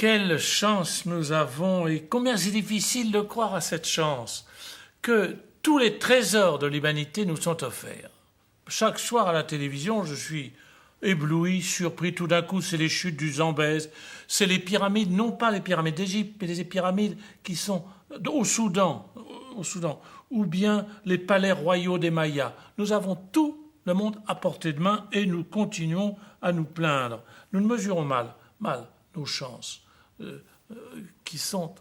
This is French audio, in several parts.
quelle chance nous avons et combien c'est difficile de croire à cette chance que tous les trésors de l'humanité nous sont offerts. Chaque soir à la télévision, je suis ébloui, surpris. Tout d'un coup, c'est les chutes du Zambèze, c'est les pyramides, non pas les pyramides d'Égypte, mais les pyramides qui sont au Soudan, ou bien les palais royaux des Mayas. Nous avons tout le monde à portée de main et nous continuons à nous plaindre. Nous ne mesurons mal nos chances, qui sont,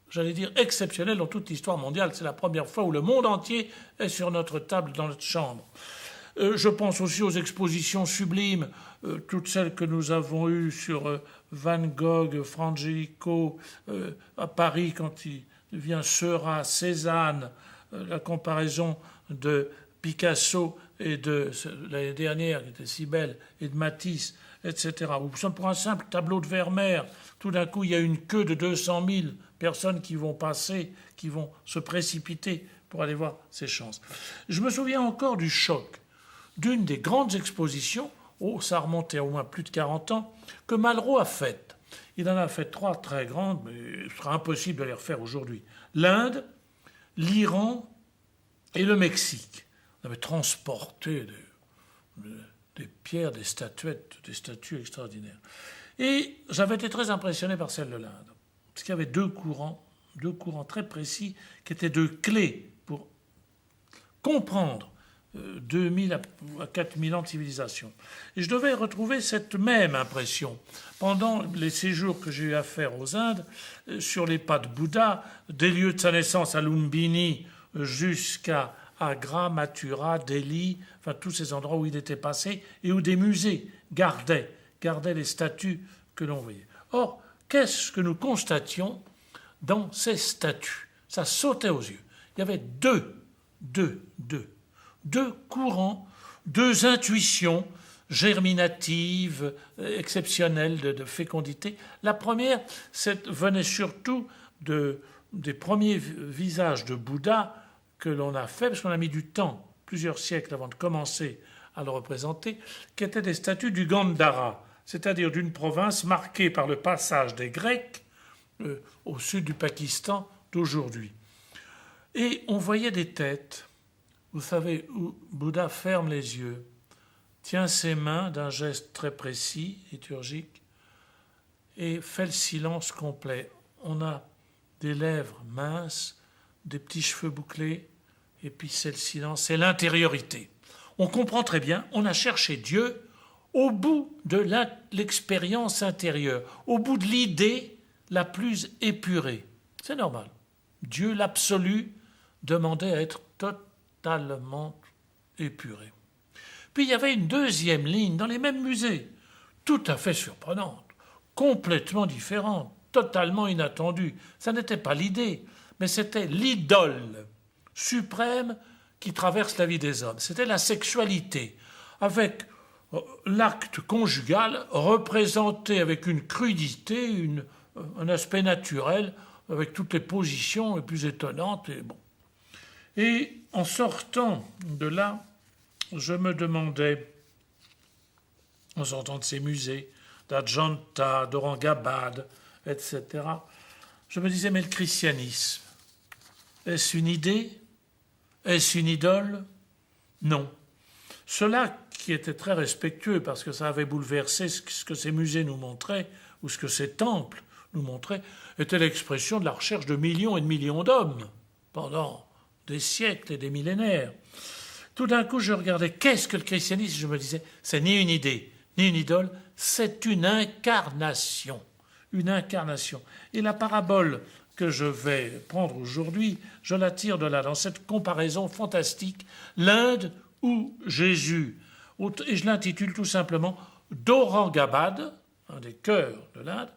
j'allais dire, exceptionnelles dans toute l'histoire mondiale. C'est la première fois où le monde entier est sur notre table, dans notre chambre. Je pense aussi aux expositions sublimes, toutes celles que nous avons eues sur Van Gogh, Frangelico, à Paris quand il vient Seurat, Cézanne, la comparaison de Picasso et de l'année dernière, qui était si belle, et de Matisse, etc. Ou pour un simple tableau de Vermeer, tout d'un coup, il y a une queue de 200 000 personnes qui vont passer, qui vont se précipiter pour aller voir ces chances. Je me souviens encore du choc d'une des grandes expositions, ça remontait à au moins plus de 40 ans, que Malraux a faites. Il en a fait 3 très grandes, mais il sera impossible de les refaire aujourd'hui. L'Inde, l'Iran et le Mexique. On avait transporté des pierres, des statuettes, des statues extraordinaires. Et j'avais été très impressionné par celle de l'Inde, parce qu'il y avait deux courants très précis qui étaient deux clés pour comprendre 2000 à 4000 ans de civilisation. Et je devais retrouver cette même impression pendant les séjours que j'ai eu à faire aux Indes, sur les pas de Bouddha, des lieux de sa naissance à Lumbini jusqu'à Agra, Mathura, Delhi, enfin tous ces endroits où il était passé et où des musées gardaient les statues que l'on voyait. Or, qu'est-ce que nous constations dans ces statues? Ça sautait aux yeux. Il y avait deux courants, deux intuitions germinatives, exceptionnelles de fécondité. La première venait surtout des premiers visages de Bouddha que l'on a fait, parce qu'on a mis du temps, plusieurs siècles avant de commencer à le représenter, qui étaient des statues du Gandhara, c'est-à-dire d'une province marquée par le passage des Grecs au sud du Pakistan d'aujourd'hui. Et on voyait des têtes. Vous savez, où Bouddha ferme les yeux, tient ses mains d'un geste très précis, liturgique, et fait le silence complet. On a des lèvres minces, des petits cheveux bouclés, et puis c'est le silence, c'est l'intériorité. On comprend très bien, on a cherché Dieu au bout de l'expérience intérieure, au bout de l'idée la plus épurée. C'est normal. Dieu, l'absolu, demandait à être totalement épuré. Puis il y avait une deuxième ligne dans les mêmes musées, tout à fait surprenante, complètement différente, totalement inattendue. Ça n'était pas l'idée, mais c'était l'idole suprême qui traverse la vie des hommes. C'était la sexualité, avec l'acte conjugal représenté avec une crudité, un aspect naturel, avec toutes les positions les plus étonnantes. Et en sortant de là, je me demandais, en sortant de ces musées, d'Ajanta, d'Aurangabad, etc., je me disais, mais le christianisme, est-ce une idée? Est-ce une idole? Non. Cela qui était très respectueux, parce que ça avait bouleversé ce que ces musées nous montraient, ou ce que ces temples nous montraient, était l'expression de la recherche de millions et de millions d'hommes, pendant des siècles et des millénaires. Tout d'un coup, je regardais, qu'est-ce que le christianisme? Je me disais, c'est ni une idée, ni une idole, c'est une incarnation. Une incarnation. Et la parabole que je vais prendre aujourd'hui, je la tire de là, dans cette comparaison fantastique, l'Inde ou Jésus. Et je l'intitule tout simplement d'Aurangabad, un des cœurs de l'Inde,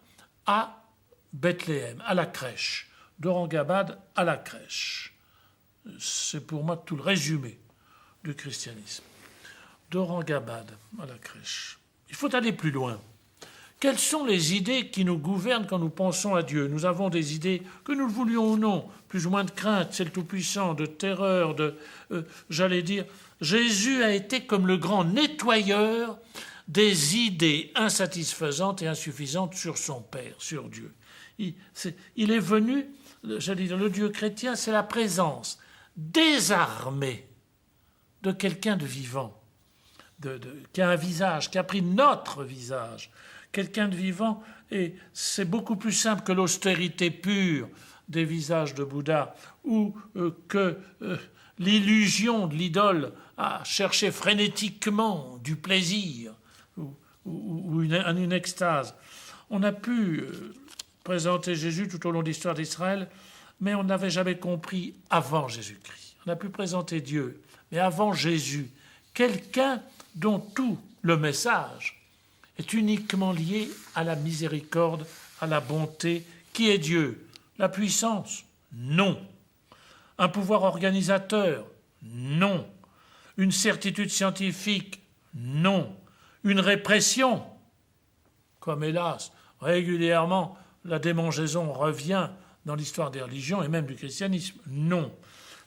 à Bethléem, à la crèche. D'Aurangabad à la crèche. C'est pour moi tout le résumé du christianisme. D'Aurangabad à la crèche. Il faut aller plus loin. Quelles sont les idées qui nous gouvernent quand nous pensons à Dieu? Nous avons des idées, que nous le voulions ou non, plus ou moins de crainte, c'est le Tout-Puissant, de terreur, j'allais dire, Jésus a été comme le grand nettoyeur des idées insatisfaisantes et insuffisantes sur son Père, sur Dieu. Il est venu, j'allais dire, le Dieu chrétien, c'est la présence désarmée de quelqu'un de vivant, qui a un visage, qui a pris notre visage, quelqu'un de vivant, et c'est beaucoup plus simple que l'austérité pure des visages de Bouddha, ou que l'illusion de l'idole à chercher frénétiquement du plaisir, ou une extase. On a pu présenter Jésus tout au long de l'histoire d'Israël, mais on n'avait jamais compris avant Jésus-Christ. On a pu présenter Dieu, mais avant Jésus, quelqu'un dont tout le message est uniquement lié à la miséricorde, à la bonté, qui est Dieu. La puissance, non. Un pouvoir organisateur, non. Une certitude scientifique, non. Une répression, comme hélas, régulièrement, la démangeaison revient dans l'histoire des religions et même du christianisme, non.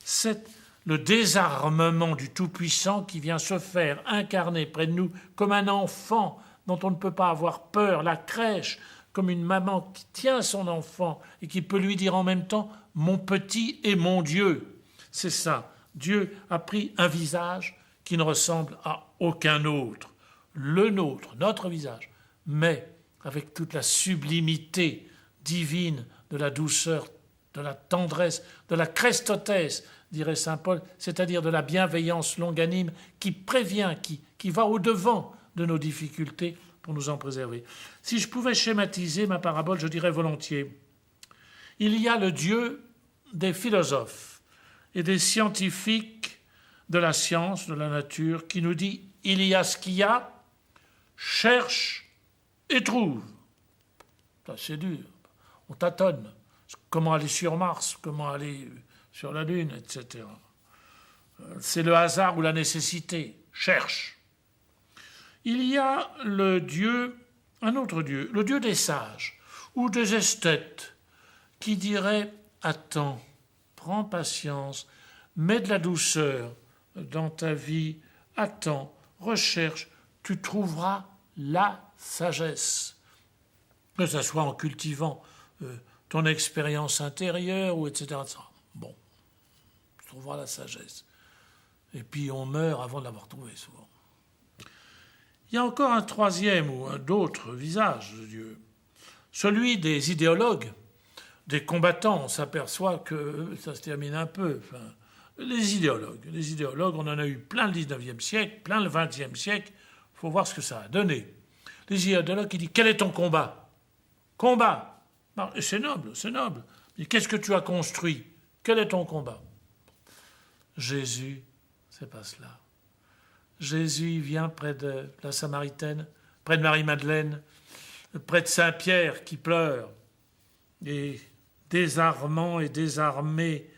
C'est le désarmement du Tout-Puissant qui vient se faire incarner près de nous comme un enfant dont on ne peut pas avoir peur, la crèche, comme une maman qui tient son enfant et qui peut lui dire en même temps « mon petit et mon Dieu ». C'est ça. Dieu a pris un visage qui ne ressemble à aucun autre. Le nôtre, notre visage, mais avec toute la sublimité divine de la douceur, de la tendresse, de la crestotesse, dirait saint Paul, c'est-à-dire de la bienveillance longanime qui prévient, qui va au-devant de nos difficultés pour nous en préserver. Si je pouvais schématiser ma parabole, je dirais volontiers, il y a le Dieu des philosophes et des scientifiques de la science, de la nature, qui nous dit « il y a ce qu'il y a, cherche et trouve ». C'est dur, on tâtonne. Comment aller sur Mars, comment aller sur la Lune, etc. C'est le hasard ou la nécessité. Cherche. Il y a le Dieu, un autre Dieu, le Dieu des sages ou des esthètes, qui dirait « attends, prends patience, mets de la douceur dans ta vie, attends, recherche, tu trouveras la sagesse ». Que ce soit en cultivant ton expérience intérieure, ou etc. Bon, tu trouveras la sagesse. Et puis on meurt avant de l'avoir trouvée, souvent. Il y a encore un troisième ou un autre visage de Dieu, celui des idéologues, des combattants. On s'aperçoit que ça se termine un peu. Enfin, les idéologues, on en a eu plein le 19e siècle, plein le 20e siècle. Il faut voir ce que ça a donné. Les idéologues qui disent « Quel est ton combat ?» Combat. C'est noble, c'est noble. Mais qu'est-ce que tu as construit? Quel est ton combat? Jésus, c'est pas cela. Jésus vient près de la Samaritaine, près de Marie-Madeleine, près de Saint-Pierre qui pleure. Et désarmant et désarmé,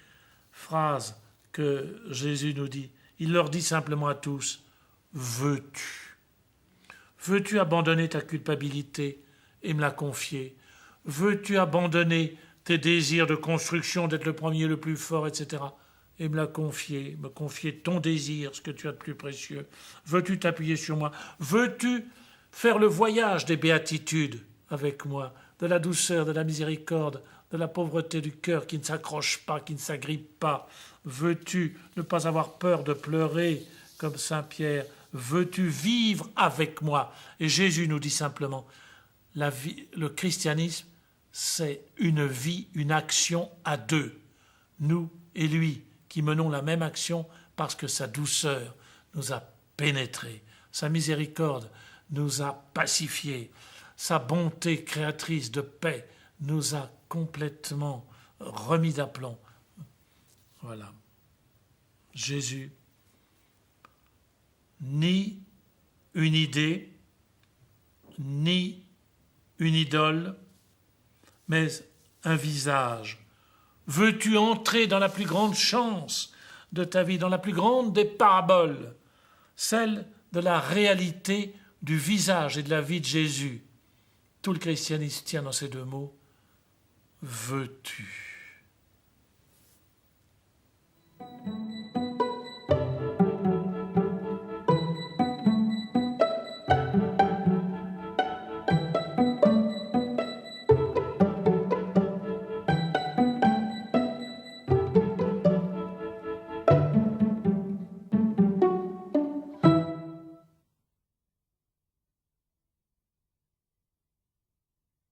phrase que Jésus nous dit. Il leur dit simplement à tous, veux-tu? Veux-tu abandonner ta culpabilité et me la confier? Veux-tu abandonner tes désirs de construction, d'être le premier, le plus fort, etc. et me confier ton désir, ce que tu as de plus précieux? Veux-tu t'appuyer sur moi? Veux-tu faire le voyage des béatitudes avec moi, de la douceur, de la miséricorde, de la pauvreté du cœur qui ne s'accroche pas, qui ne s'agrippe pas? Veux-tu ne pas avoir peur de pleurer comme Saint Pierre? Veux-tu vivre avec moi? Et Jésus nous dit simplement, le christianisme, c'est une vie, une action à deux. Nous et lui, qui menons la même action parce que sa douceur nous a pénétrés, sa miséricorde nous a pacifiés, sa bonté créatrice de paix nous a complètement remis d'aplomb. Voilà. Jésus, ni une idée, ni une idole, mais un visage. Veux-tu entrer dans la plus grande chance de ta vie, dans la plus grande des paraboles, celle de la réalité du visage et de la vie de Jésus? Tout le christianisme tient dans ces deux mots. Veux-tu?